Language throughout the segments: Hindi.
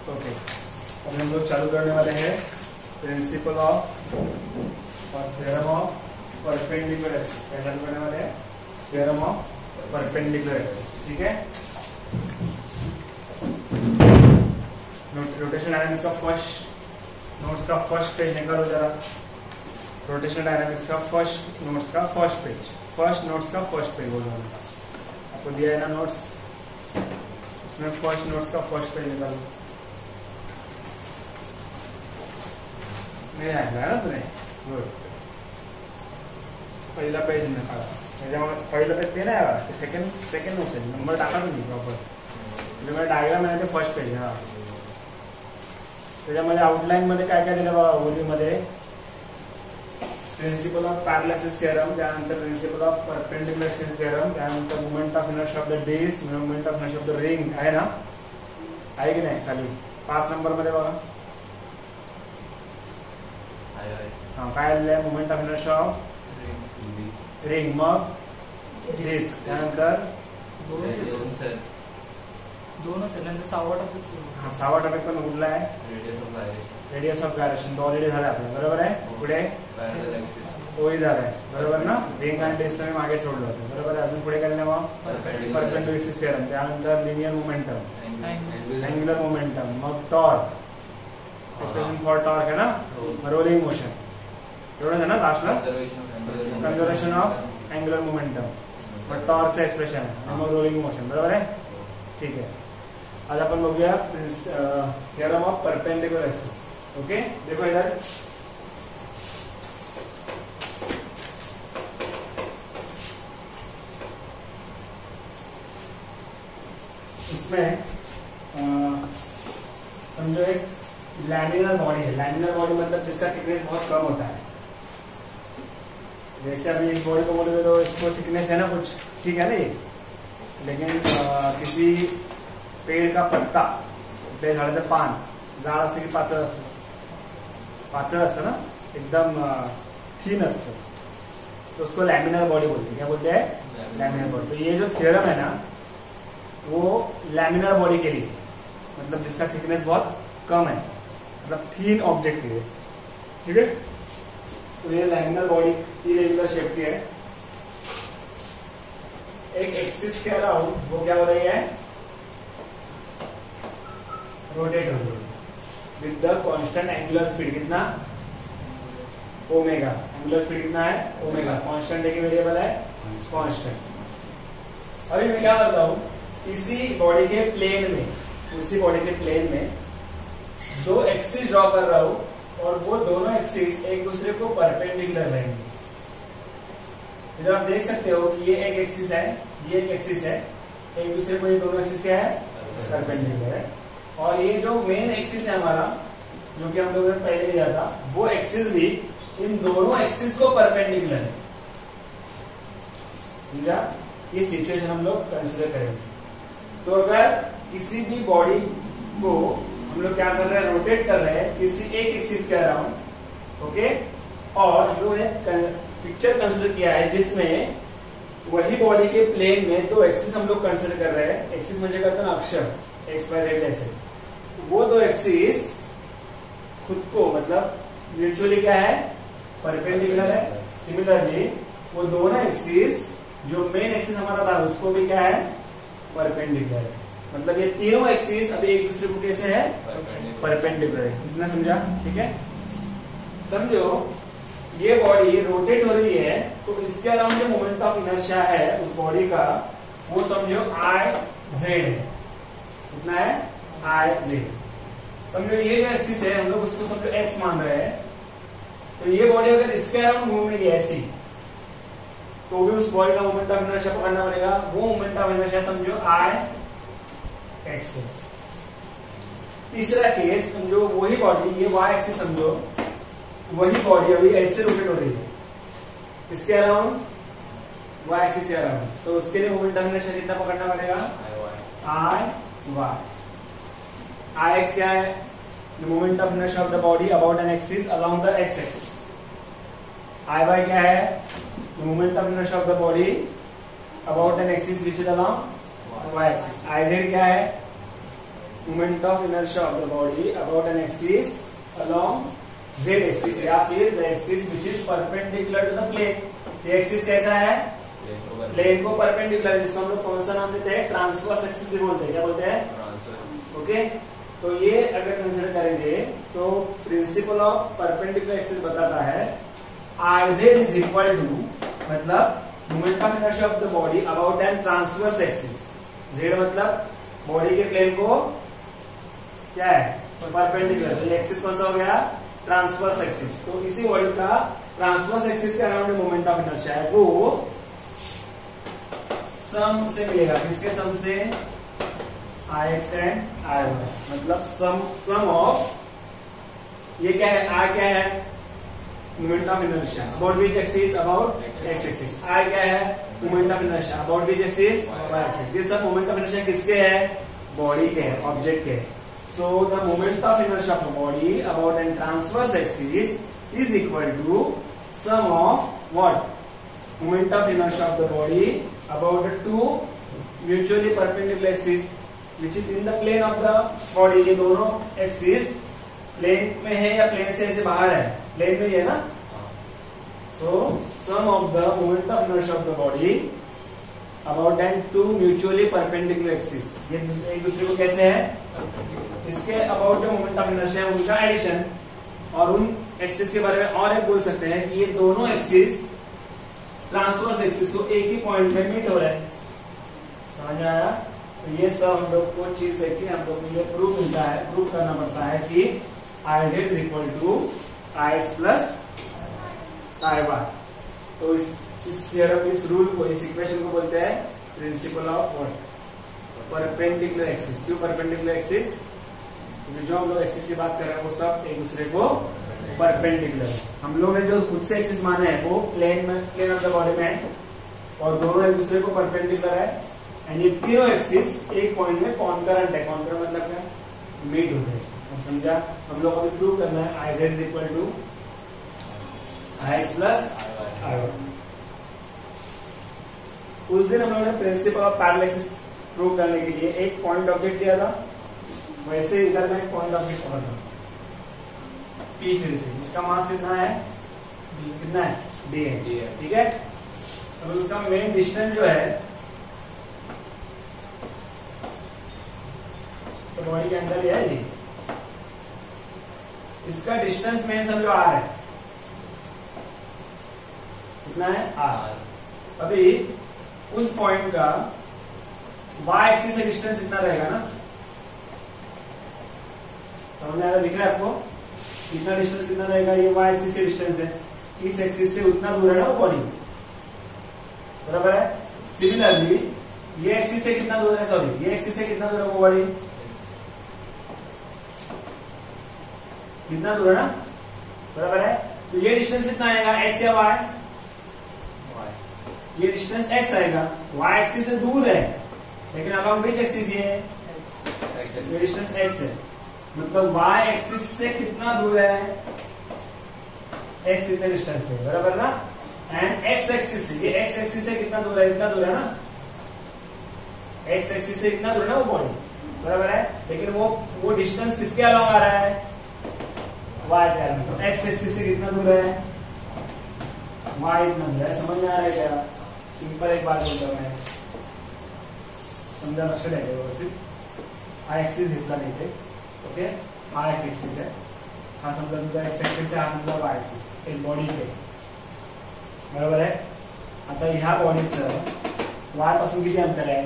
ओके, अब हम लोग चालू करने वाले हैं प्रिंसिपल ऑफ और थ्योरम ऑफ परपेंडिकुलर एक्सिस। क्या चालू करने वाले हैं? Theorem of perpendicular axis. ठीक है, रोटेशन डायनामिक्स का फर्स्ट नोट्स का फर्स्ट पेज निकालो जरा। रोटेशन डायनामिक्स का फर्स्ट नोट्स का फर्स्ट पेज, फर्स्ट नोट्स का फर्स्ट पेज बोलो। आपको दिया है ना नोट्स, इसमें फर्स्ट नोट्स का फर्स्ट पेज निकालो। नहीं आएगा ना तुम्हें? गुड, पहिला पेज निकाला। पहिला पेज ते नाही आला, सेकंड नोट्स आहे, नंबर टाका तुम्ही प्रॉपर. त्याच्यामुळे डायग्राम आहे ते फर्स्ट पेज. हा, त्याच्यामध्ये आउटलाईन मध्ये काय काय दिलं बघा. ओलीमध्ये principle of parallel axis theorem, त्यानंतर principle of perpendicular axis theorem, त्यानंतर moment of inertia of the disc, moment of inertia of the ring आहे ना, आहे की नाही? खाली 5 नंबर मध्ये बघा. हा, काय लिहिलंय? Movement of inertia of ring, मग डिस्क, त्यानंतर दोनच आहे. नंतर 6वा टॉपिक. हा, 6वा टॉपिक पण उरला आहे. रेडियस ऑफ गायरेशन ऑलरेडी झाला आपला, बरोबर आहे. पुढे तोही झालाय, बरोबर ना. रिंग आणि डिस्क मी मागे सोडलं होतं, बरोबर आहे. अजून पुढे काय लिहिलं मग? परपेंडिकुलर एक्सिस थिअरम, त्यानंतर लिनियर मोमेंटम, अँग्युलर मोमेंटम, मग टॉर्क, एक्सप्रेशन फॉर टॉर्क आहे ना, रोलिंग मोशन, एवढंच आहे ना लास्टला. कन्झर्वेशन ऑफ अँग्युलर मोमेंटम, मग टॉर्कचं एक्सप्रेशन आणि मग रोलिंग मोशन, बरोबर आहे. ठीक आहे, आज अपन बघूया theorem of perpendicular axis. Okay, देखो इधर इसमें समझो एक लैमिनर बॉडी है. लैमिनर बॉडी मतलब जिसका थिकनेस बहुत कम होता है. जैसे अभी इस बॉडी को बोलोगे तो इसको थिकनेस है ना कुछ, ठीक है ना ये, लेकिन किसी पेड़ का पत्ता, कुठल्याही झाडाचं पान जाड असतं की पातळ असतं? पातळ असतं ना, एकदम थीन असतं, तो उसको लैमिनर बॉडी बोलते हैं. क्या बोलते हैं? Laminar body. तो ये जो थियरम है ना, वो लैमिनर बॉडी के लिए, मतलब जिसका थिकनेस बहुत कम है, मतलब थीन ऑब्जेक्ट के लिए. ठीक है, तो ये लैमिनर बॉडी इरेगुलर शेप की है. एक एक्सिस के अराउंड वो क्या हो रही है? रोटेट हो रही है with the constant angular speed. कितना? ओमेगा. एंगुलर स्पीड कितना है? ओमेगा. कांस्टेंट एक वेरिएबल है, कांस्टेंट. अभी मैं क्या करता हूं, इसी बॉडी के प्लेन में, उसी बॉडी के प्लेन में दो एक्सिस ड्रॉ कर रहा हूं, और वो दोनों एक्सिस एक दूसरे को परपेंडिकुलर रहेंगे. इधर आप देख सकते हो कि ये एक एक्सिस है, ये एक एक्सिस है, एक दूसरे को ये दोनों एक्सिस क्या है? परपेंडिकुलर है. और ये जो मेन एक्सिस है हमारा, जो कि हम लोगों ने पहले लिया था, वो एक्सिस भी इन दोनों एक्सिस को परपेंडिकुलर है. समझा? ये सिचुएशन हम लोग कंसिडर करेंगे. तो अगर किसी भी बॉडी को हम लोग क्या कर रहे हैं? रोटेट कर रहे हैं किसी एक एक्सिस के अराउंड. ओके, और हम लोग ने पिक्चर कंसिडर किया है जिसमें वही बॉडी के प्लेन में दो एक्सिस हम लोग कंसिडर कर रहे हैं. एक्सिस म्हणजे करते ना अक्षर, एक्स वाय जेड जैसे. वो दो एक्सिस खुद को, मतलब म्यूचुअली क्या है? परपेंडिकुलर है. सिमिलरली वो दोनों एक्सिस, जो मेन एक्सिस हमारा था, उसको भी क्या है? परपेंडिकुलर है. मतलब ये तीनों एक्सिस अभी एक दूसरे को कैसे है? परपेंडिकुलर है. इतना समझा? ठीक है, समझो ये बॉडी रोटेट हो रही है, तो इसके अराउंड जो मोमेंट ऑफ इनर्शिया है उस बॉडी का, वो समझो आई जेड है. कितना है? I Z. समझो ये जो एक्सिस है, हम लोग उसको समझो एक्स मान रहे हैं. तो ये बॉडी अगर इसके अराउंड घूमेगी ऐसी, तो भी उस बॉडी का मोमेंट ऑफ इनर्शिया पकड़ना पड़ेगा. वो मोमेंट ऑफ इनर्शिया समझो आई एक्स है. तीसरा केस समझो वही बॉडी, ये वाई एक्सिस समझो, वही बॉडी अभी ऐसे रोटेट हो रही है इसके अराउंड, वाई एक्सिस के अराउंड. तो उसके लिए मोमेंट ऑफ इनर्शिया कितना पकड़ना पड़ेगा? आई वाई. आई एक्स क्या है? The moment of inertia of the body about an axis along the x axis. I y क्या है? The moment of inertia of the body about an axis which is along y axis. I z क्या है? Moment of inertia of the body about an axis along z axis या फिर the axis which is perpendicular to the plane. ये एक्सिस कैसा है? प्लेन को परपेंडिकुलर, जिसको हम लोग कौन सा नाम देते हैं? ट्रांसवर्स एक्सिस भी बोलते हैं। क्या बोलते हैं? ओके, तो ये अगर कंसिडर करेंगे तो प्रिंसिपल ऑफ परपेंडिकुलर एक्सिस बताता है Iz इज इक्वल टू, मतलब moment of inertia of the body about an transverse axis. Z मतलब बॉडी के प्लेन को क्या है? परपेंडिकुलर। तो ये एक्सिस कौन सा हो गया? Transverse axis. तो इसी बॉडी का ट्रांसवर्स एक्सिस के अराउंड मोमेंट ऑफ इनर्शिया है वो सम से मिलेगा। किसके सम से? Ix एंड Iy, मतलब सम ऑफ ये क्या है? R क्या है? Moment of inertia about which axis? About x axis. I क्या है? Moment of inertia about which axis? Y axis. ये सब मोमेंट ऑफ इनर्शिया किसके है? बॉडी के है, ऑब्जेक्ट के है। So the moment of inertia of body about an transverse axis is equal to sum of what? Moment of inertia of the body about two mutually perpendicular axis which is in the plane of the body. ये दोनों एक्सिस प्लेन में है या प्लेन से ऐसे बाहर है? प्लेन में ही है ना। So sum of the moment of inertia of the body about and two mutually perpendicular axis, ये एक दूसरे को कैसे है? इसके अबाउट जो मोमेंट ऑफ इनर्शिया है उनका एडिशन। और उन एक्सिस के बारे में और एक बोल सकते हैं कि ये दोनों एक्सिस ट्रांसवर्स एक्सिस को एक ही पॉइंट में मीट हो रहे हैं। समझ में आया? तो ये सब हम लोग को चीज देखिए, हम लोग को ये प्रूफ मिलता है, प्रूफ करना पड़ता है कि Iz is equal to Ix plus Iy। तो इस थियरम, इस रूल को, इस इक्वेशन को बोलते हैं principle of what? Perpendicular axis. क्यों परपेंडिकुलर एक्सिस? क्योंकि जो हम लोग एक्सिस की बात कर रहे हैं वो सब एक दूसरे को परपेंडिकुलर है। हम लोग ने जो खुद से एक्सिस माने हैं वो प्लेन ऑफ द बॉडी में है और दोनों एक दूसरे को परपेंडिकुलर है। एंड ये तीनों एक्सिस एक पॉइंट में कॉन्करेंट है। कॉन्करेंट मतलब क्या? मीट होते हैं। समझा? हम लोग अभी प्रूव करना है Iz is equal to Ix plus Iy। उस दिन हम लोगों ने principle of parallel axis prove करने के लिए एक पॉइंट ऑब्जेक्ट लिया था, वैसे इधर में एक पॉइंट ऑब्जेक्ट और था P। फिर से उसका मास कितना है? कितना है? D है। ठीक है, अब उसका मेन डिस्टेंस जो है तो बॉडी के अंदर है ये, इसका डिस्टेंस मेन समझो R है। कितना है? R। अभी उस पॉइंट का y एक्सिस से डिस्टेंस इतना रहेगा ना। समझ में आ रहा? दिख रहा है आपको? इतना डिस्टेंस कितना रहेगा? ये y एक्सिस से डिस्टेंस है, इस एक्सिस से उतना दूर है ना वो बॉडी, बराबर है। सिमिलरली ये एक्सिस से कितना दूर है? सॉरी, ये एक्सिस से कितना दूर है वो बॉडी? कितना दूर है ना, बराबर है। तो ये डिस्टेंस कितना आएगा? x या y? ये डिस्टेंस x आएगा, y एक्सिस से दूर है, लेकिन अलोंग विच एक्सिस? ये डिस्टेंस x है, मतलब y एक्सिस से कितना दूर है? x इतने डिस्टेंस पे, बराबर ना। एंड x एक्सिस से, ये x एक्सिस से कितना दूर है? इतना दूर है ना। x एक्सिस से इतना दूर है ना वो बॉडी, बराबर है। लेकिन वो डिस्टेंस किसके अलोंग आ रहा है? y के अलोंग। तो x एक्सिस से कितना दूर है? y इतना दूर है। समझ में आ रहा है क्या? सिंपल एक बात बोलता हूं मैं, समझा? लक्ष्य रहेगा वैसे। I एक्सिस इतना नहीं थे, ओके? R एक्सिस है, हा समजा तुमचा x एक्सिस आहे, हा समजा y एक्सिस, एक बॉडी पे, बरोबर आहे। आता ह्या बॉडीचं y पासून किती अंतर आहे?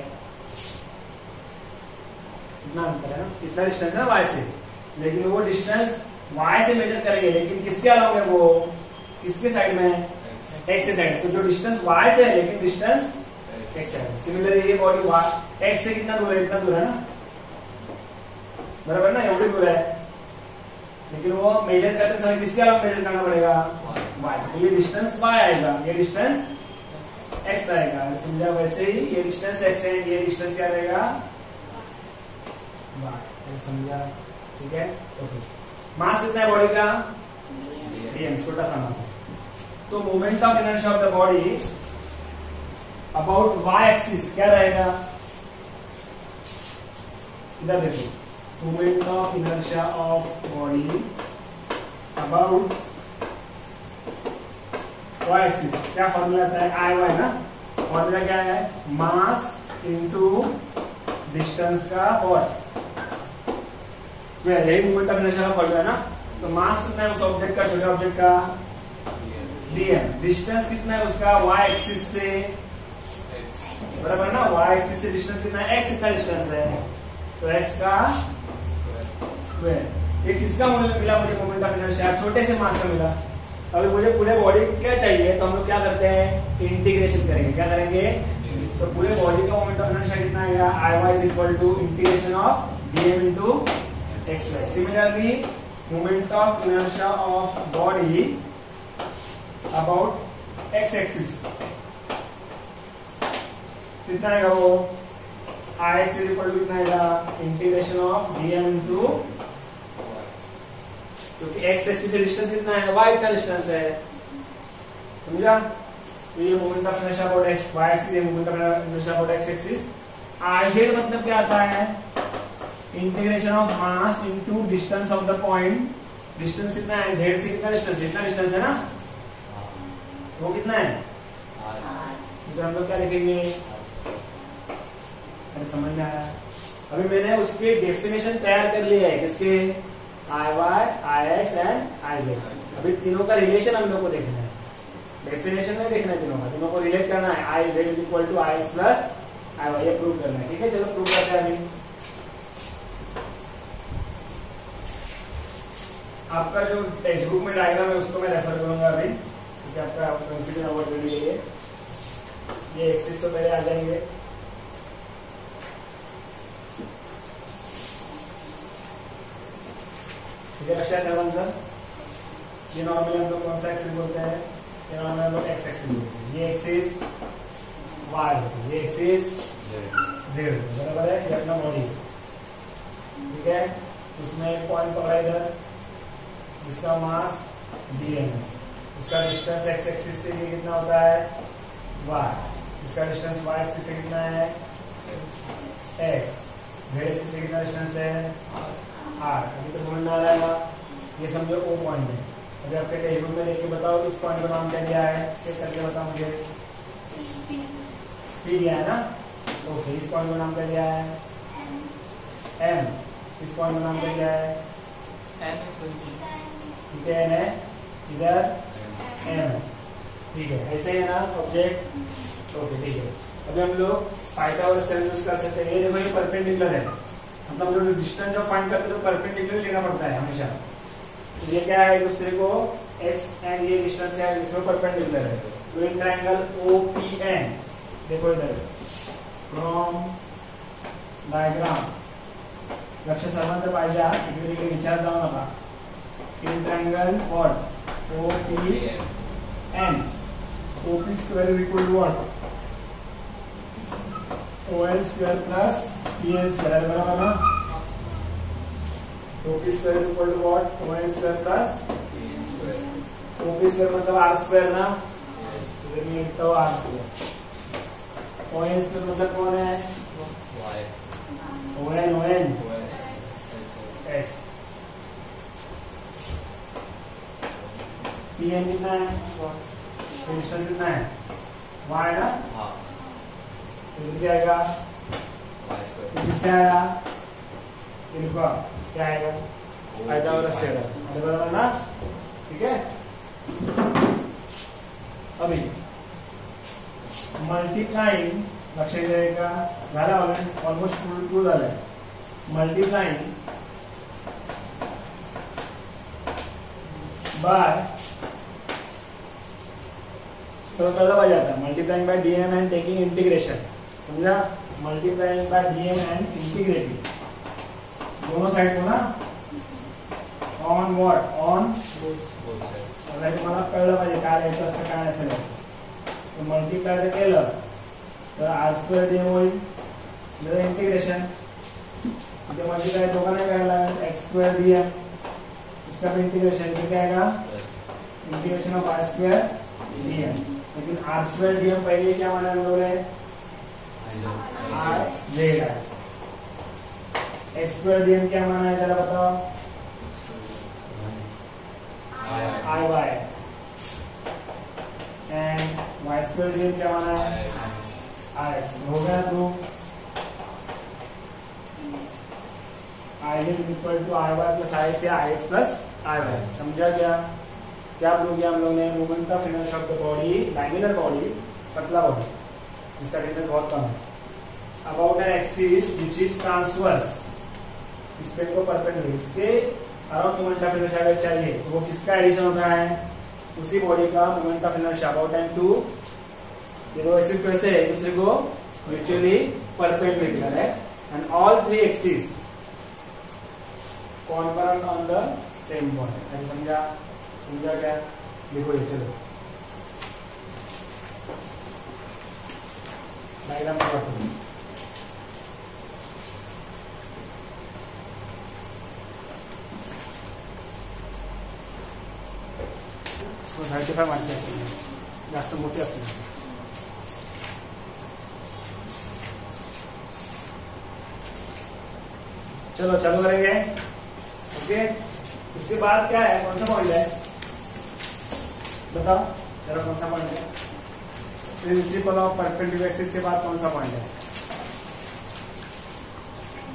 कितना अंतर है ना? इतना डिस्टेंस है ना y से, लेकिन वो डिस्टेंस y से मेजर करेंगे, लेकिन किसके अलाउंग है? वो किसके साइड में है? x के साइड। तो जो डिस्टेंस y से है लेकिन डिस्टेंस x से है। सिमिलरली ये बॉडी x से कितना दूर है? इतना दूर है ना, बराबर ना, एवढी दूर है, लेकिन वो मेजर करते समय किसके अलाउंग मेजर करना पड़ेगा? y। तो ये डिस्टेंस y आएगा, ये डिस्टेंस x आएगा। समझा? वैसे ही ये डिस्टेंस x है, ये डिस्टेंस क्या रहेगा? y। समझा? ठीक है, ओके। मास कितना है बॉडी का? dm, छोटा सा मास है। तो moment of inertia of the body about y axis क्या रहेगा? इधर देखो, moment of inertia of body about y axis. क्या फॉर्मूला आता है? आई वाई ना। फॉर्मूला क्या है? मास इनटू डिस्टेंस का वर्ग स्क्वायर। यही मोमेंट ऑफ इनर्शिया का फॉर्मूला है ना। तो मास कितना है उस ऑब्जेक्ट का, छोटे ऑब्जेक्ट का? dm। डिस्टेंस कितना है उसका? y एक्सिस से, बराबर ना। y एक्सिस से डिस्टेंस कितना है? x कितना डिस्टेंस है? तो x का स्क्वायर। ये किसका मिला मुझे? मोमेंट ऑफ इनर्शिया छोटे से मास का मिला। अगर मुझे पूरे बॉडी क्या चाहिए तो हम लोग क्या करते हैं? इंटीग्रेशन करेंगे। क्या करेंगे? तो पूरे बॉडी का मोमेंट ऑफ इनर्शिया कितना आएगा? I y is equal to integration of dm into x y. Similarly moment of inertia of body about x axis कितना आएगा? वो I x is equal to कितना आएगा? इंटीग्रेशन ऑफ dm इंटू, क्योंकि एक्स एक्सिस से डिस्टेंस कितना है? y इतना डिस्टेंस है, समझा? तो ये moment of inertia about x y axis, ये moment of inertia about x axis. I z मतलब क्या आता है? Integration of mass into distance of the point. Distance कितना है? जेड से कितना डिस्टेंस? इतना डिस्टेंस है ना। वो कितना है? तो हम लोग क्या लिखेंगे? अरे समझ में आया? अभी मैंने उसके डेफिनेशन तैयार कर लिया है। किसके? I y, I x and I z. अभी तीनों का रिलेशन हम लोग को देखना है, डेफिनेशन में देखना है तीनों का। तीनों को रिलेट करना है। I z is equal to I x plus I y, ये प्रूव करना है। ठीक है, चलो प्रूव करते हैं। अभी आपका जो टेक्स्ट बुक में डायग्राम है उसको मैं रेफर करूंगा अभी, क्योंकि आपका कंफ्यूजन अवॉइड के लिए ये एक्सिस तो पहले आ जाएंगे। ठीक है, अक्षय सरवन सर, ये नॉर्मली हम लोग कौन सा एक्सिस बोलते हैं? ये नॉर्मली हम लोग एक्स एक्सिस बोलते हैं। ये एक्सिस वाई होती है, ये एक्सिस जेड, बराबर है। ये अपना बॉडी, ठीक है। उसमें एक पॉइंट पकड़ा इधर, इसका मास dm है, उसका डिस्टेंस एक्स एक्सिस से ये कितना होता है? y। इसका डिस्टेंस y एक्सिस से कितना है? x। z एक्सिस से कितना डिस्टेंस है? r। अभी तो समझ में आ रहा है। ये समझो O पॉइंट है। अभी आपके टेबल में लेके बताओ इस पॉइंट का नाम क्या दिया है? चेक करके बताओ मुझे। P दिया है ना। ओके, इस पॉइंट का नाम क्या दिया है? M। इस पॉइंट का नाम क्या दिया है? ठीक है, है इधर m, ठीक है। ऐसे ही है ना ऑब्जेक्ट। ओके, ठीक है। अभी हम लोग पाइथागोरस थ्योरम यूज कर सकते हैं। ये देखो, ये परपेंडिकुलर है, मतलब जो डिस्टेंस जो फाइंड करते हैं तो परपेंडिकुलर लेना पड़ता है हमेशा। तो ये क्या है? एक दूसरे को x एंड ये डिस्टेंस है, इसमें परपेंडिकुलर है। तो इन ट्रायंगल OPN देखो इधर फ्रॉम डायग्राम लक्ष सर्वांचं पाहिजे इकडे इकडे विचार जाऊ नका। In triangle what? OPN, OP square is equal to what? ON square plus PN square, बराबर ना। OP square is equal to what? ON square plus OP square मतलब R स्क्वायर ना। इधर में लिखता हूँ R स्क्वायर। ON स्क्वायर मतलब कौन है? ON S। PN कितना है? डिस्टेंस कितना है? y ना। तो क्या आएगा? किससे आया? इनका क्या आएगा? पाइथागोरस थ्योरम, बराबर ना। ठीक है। अभी मल्टीप्लाइंग लक्षात घ्यायचा झाला, ऑलमोस्ट प्रूव्ह झालाय। मल्टीप्लाइंग बाय, तो कळलं पाहिजे आता, multiplying by dm and taking integration, समझा? Multiplying by dm and integrating दोनों साइड को ना, on what? On both side. तुम्हाला कळलं पाहिजे काय लिहायचं असं काय असेल याचं। तो मल्टीप्लाय जर केलं तर r² dm होईल, जर इंटीग्रेशन इथे मल्टीप्लाय दोघांना करायला x² dm, इसका भी इंटीग्रेशन क्या आएगा? Integration of r² dm। लेकिन r² dm पहले क्या माना हम लोगों ने? I z है, एक्स स्क्वायर डीएम क्या माना है जरा बताओ? I y. And y square dm क्या माना है? I x. हो गया proof. I is equal to I y plus I x या I x plus I y. समझा क्या प्रूव किया हम लोग ने? Moment of inertia of the body, laminar body, पतला बॉडी जिसका थिकनेस बहुत कम है, about an axis which is transverse, इस पे को परपेंडिकुलर, इसके अराउंड मोमेंट ऑफ इनर्शिया अगर चाहिए तो वो किसका एडिशन होता है? उसी बॉडी का moment of inertia about an two, ये दो एक्सिस कैसे है? एक दूसरे को म्यूचुअली परपेंडिकुलर है and all three axis converge on the same point. समझा क्या? देखो ये चलो डायग्राम को रखो। तो 35 मार्क जास्त मोठी असेल। चलो चालू करेंगे। ओके, इसके बाद क्या है? कौन सा पॉइंट है बताओ जरा, कौन सा पॉइंट है? प्रिंसिपल ऑफ परपेंडिकुलर एक्सिस के बाद कौन सा पॉइंट है?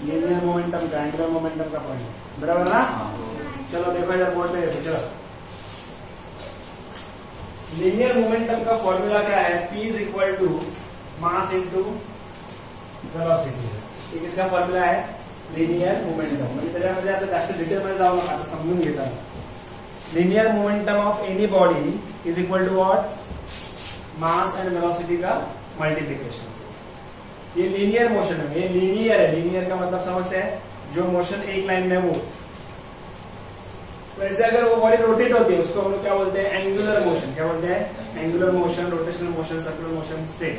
लीनियर मोमेंटम का, एंगुलर मोमेंटम का पॉइंट है, बराबर ना? चलो देखो इधर बोर्ड पे देखो। चलो लीनियर मोमेंटम का फॉर्मूला क्या है? P is equal to mass into velocity. ये किसका फॉर्मूला है? Linear momentum. म्हणजे त्याच्यामध्ये आता जास्त डिटेल मध्ये जाऊ नका, आता समजून घेता। Linear momentum of any body is equal to what? Mass and velocity का मल्टीप्लिकेशन। ये लीनियर मोशन है, ये लीनियर है। लीनियर का मतलब समझते हैं जो मोशन एक लाइन में वो। वैसे अगर वो बॉडी रोटेट होती है उसको हम लोग क्या बोलते हैं? Angular motion. क्या बोलते हैं? Angular motion, rotational motion, circular motion से,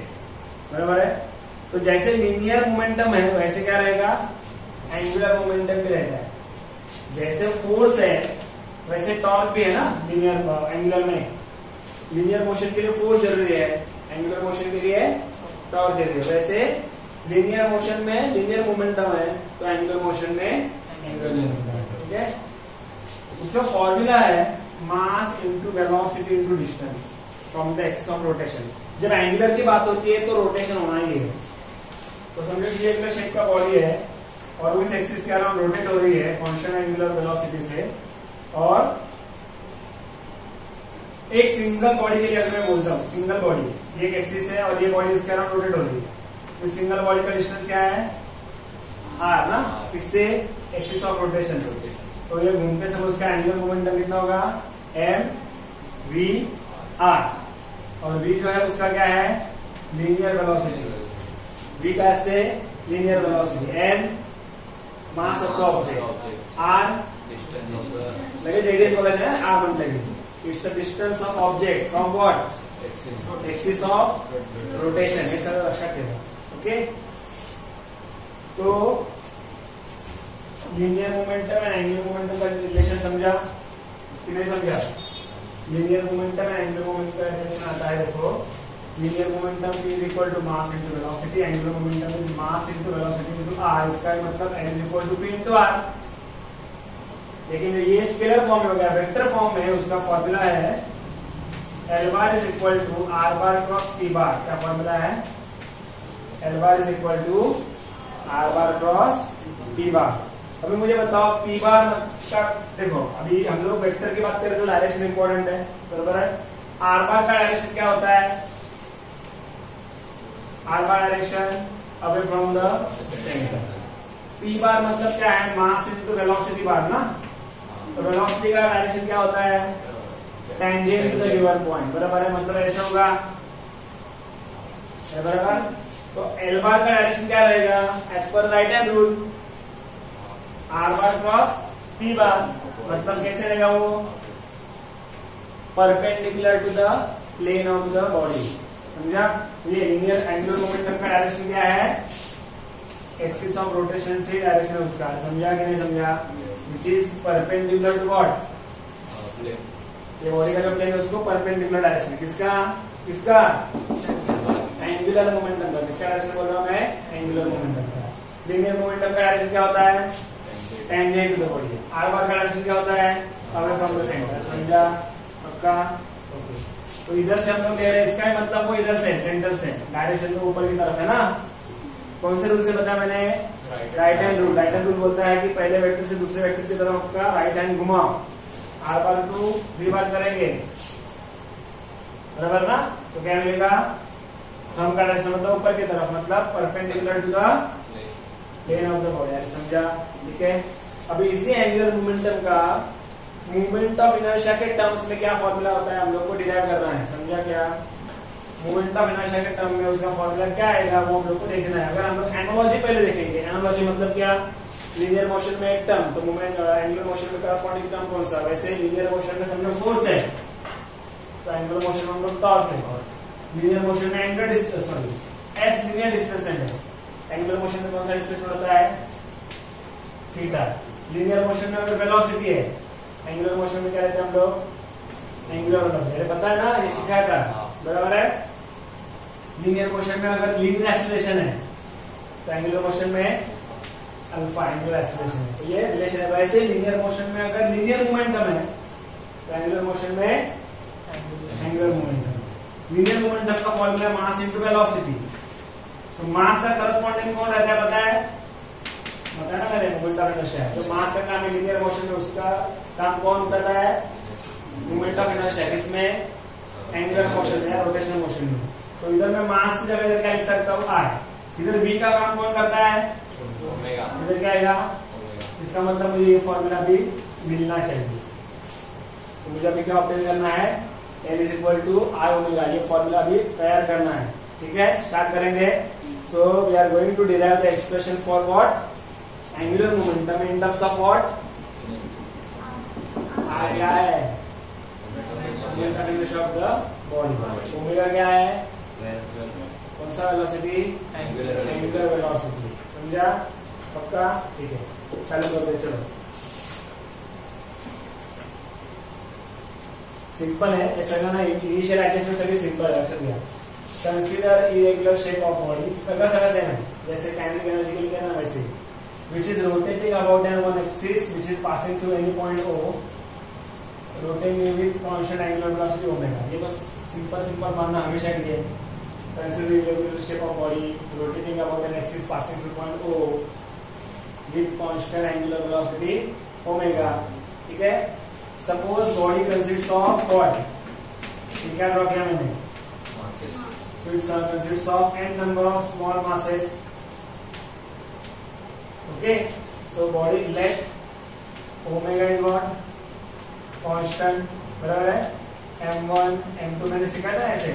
बराबर है? तो जैसे लीनियर मोमेंटम है वैसे क्या रहेगा? एंगुलर मोमेंटम भी रहता है। जैसे फोर्स है वैसे टॉर्क भी है ना लीनियर एंगुलर में। लीनियर मोशन के लिए फोर्स जरूरी है, एंगुलर मोशन के लिए टॉर्क जरूरी है। वैसे लीनियर मोशन में लीनियर मोमेंटम है तो एंगुलर मोशन में एंगुलर मोमेंटम है। ठीक है, उसका फॉर्मूला है मास into velocity into distance from the axis of rotation. जब एंगुलर की बात होती है तो रोटेशन होना ही है। तो समझो कि एक शेप का बॉडी है और उस एक्सिस के अराउंड रोटेट हो रही है कांस्टेंट एंगुलर वेलोसिटी से, और एक सिंगल बॉडी के लिए अगर मैं बोलता हूँ, सिंगल बॉडी एक एक्सिस है और ये बॉडी इसके अराउंड रोटेट हो रही है, तो सिंगल बॉडी का डिस्टेंस क्या है? आर ना, इससे एक्सिस ऑफ रोटेशन से। तो ये घूमते समय उसका एंगुलर मोमेंटम कितना होगा? एम वी आर, और वी जो है उसका क्या है? Linear velocity. वी का से linear velocity, m mass of the object, r लगे रेडियस बोलायचं आहे, आर म्हटलं it's a distance of object from what? Axis of rotation. हे सगळं लक्षात ठेवा। ओके, तो linear momentum and angular momentum का रिलेशन समझा कि नहीं समझा? Linear momentum and angular momentum का रिलेशन आता है, देखो linear momentum is equal to mass into velocity, angular momentum is mass into velocity into are. इसका मतलब N is equal to P into R. लेकिन ये स्केलर फॉर्म में हो गया, वेक्टर फॉर्म में उसका फॉर्मूला है L bar is equal to R bar cross P bar. क्या फॉर्मूला है? L bar is equal to R bar cross P bar. अभी मुझे बताओ पी बार का, देखो अभी हम लोग वेक्टर की बात करें तो डायरेक्शन इंपॉर्टेंट है, बराबर है? आर बार का डायरेक्शन क्या होता है? Are bar direction away from the centre. P bar मतलब क्या है? मास इनटू वेलोसिटी बार ना। तो वेलोसिटी का डायरेक्शन क्या होता है? Tangent to the given point, बराबर है? मतलब ऐसा होगा, बराबर? तो एल बार का डायरेक्शन क्या रहेगा? As per right hand rule, R bar cross P bar. मतलब कैसे रहेगा वो? Perpendicular to the plane of the body. समझा? ये लीनियर एंगुलर मोमेंटम का डायरेक्शन क्या है? एक्सिस ऑफ रोटेशन से डायरेक्शन उसका। समझा कि नहीं समझा? Which is perpendicular to what? ये बॉडी का जो प्लेन है उसको परपेंडिकुलर डायरेक्शन। किसका? किसका? एंगुलर मोमेंटम का। किसका डायरेक्शन बोल रहा हूं मैं? एंगुलर मोमेंटम का। लीनियर मोमेंटम का डायरेक्शन क्या होता है? Tangent to the body. R bar का डायरेक्शन क्या होता है? Away from the centre. समझा? पक्का? ओके। तो इधर से हम लोग ले रहे हैं, इसका मतलब वो इधर से सेंटर से डायरेक्शन तो ऊपर की तरफ है ना। कौन से रूल से बताया मैंने? Right hand rule. Right hand rule बोलता है कि पहले वेक्टर से दूसरे वेक्टर की तरफ आपका राइट हैंड घुमाओ, आर बार टू 3 बार करेंगे, बराबर ना। तो क्या मिलेगा? थंब का डायरेक्शन मतलब ऊपर की तरफ, मतलब perpendicular to the plane of the body. समझा? ठीक है। अभी इसी एंगुलर मोमेंटम का मूवमेंट ऑफ इनर्शिया के टर्म्स में क्या फॉर्मूला होता है हम लोग को डिराइव करना है। समझा? क्या मूवमेंट ऑफ इनर्शिया के टर्म में उसका फॉर्मूला क्या आएगा वो हम लोग को देखना है। अगर हम लोग एनालॉजी पहले देखेंगे, एनालॉजी मतलब क्या? लीनियर मोशन में एक टर्म, तो मूवमेंट एंगुलर मोशन में करस्पॉन्डिंग टर्म कौन सा? वैसे लीनियर मोशन में समझो फोर्स है, तो एंगुलर मोशन में हम लोग टॉर्क है। लीनियर मोशन में एंगुलर एस लीनियर डिस्प्लेसमेंट है। एंगुलर मोशन में कौन सा डिस्प्लेसमेंट होता है? थीटा। लीनियर मोशन में अगर वेलोसिटी है, एंगुलर मोशन में क्या रहते हैं हम लोग? Angular velocity. पता है ना, ये सिखाया था, बराबर है। लीनियर मोशन में अगर लीनियर एक्सीलरेशन है तो एंगुलर मोशन में अल्फा एंगुलर एक्सीलरेशन है। तो ये रिलेशन है। वैसे लीनियर मोशन में अगर लीनियर मोमेंटम है तो एंगुलर मोशन में एंगुलर मोमेंटम। लीनियर मोमेंटम का फॉर्मूला मास इनटू वेलोसिटी। तो मास का करस्पॉन्डिंग कौन रहता है पता है? बताया ना मैंने, मोमेंट ऑफ इनर्शिया। जो मास का काम है लीनियर मोशन में, उसका काम कौन करता है? Moment of inertia. किसमें? एंगुलर मोशन में या रोटेशनल मोशन में। तो इधर मैं मास की जगह क्या लिख सकता हूँ? आर। इधर v का काम कौन करता है? इधर क्या आएगा? इसका मतलब मुझे ये फॉर्मूला भी मिलना चाहिए। तो मुझे अभी क्या ऑब्टेन करना है? L is equal to I omega. ये फॉर्मूला अभी तैयार करना है। ठीक है, स्टार्ट करेंगे। So we are going to derive the expression for what? Angular momentum in terms of what? R क्या है? Of the body. ओमेगा क्या है? कौन सा वेलोसिटी? Angular velocity. समझा? पक्का? ठीक है, चालू करते हैं। चलो, सिंपल है ऐसा ना। इनिशियल एडजस्टमेंट सभी सिंपल है। अक्षर दिया। Consider irregular shape of body. सगा सेम है, जैसे काइनेटिक एनर्जी के लिए ना वैसे। which is rotating about an one axis which is passing through any point O, rotating with constant angular velocity omega। ये तो सिंपल मानना हमेशा के लिए। Consider irregular shape of body rotating about an axis passing through point O with constant angular velocity omega। ठीक है। Suppose body consists of what? क्या ड्रॉ किया मैंने? So it consists of n number of small masses। Okay, so body let omega is what? Constant, बराबर है। m1 m2 मैंने सिखाया था ऐसे।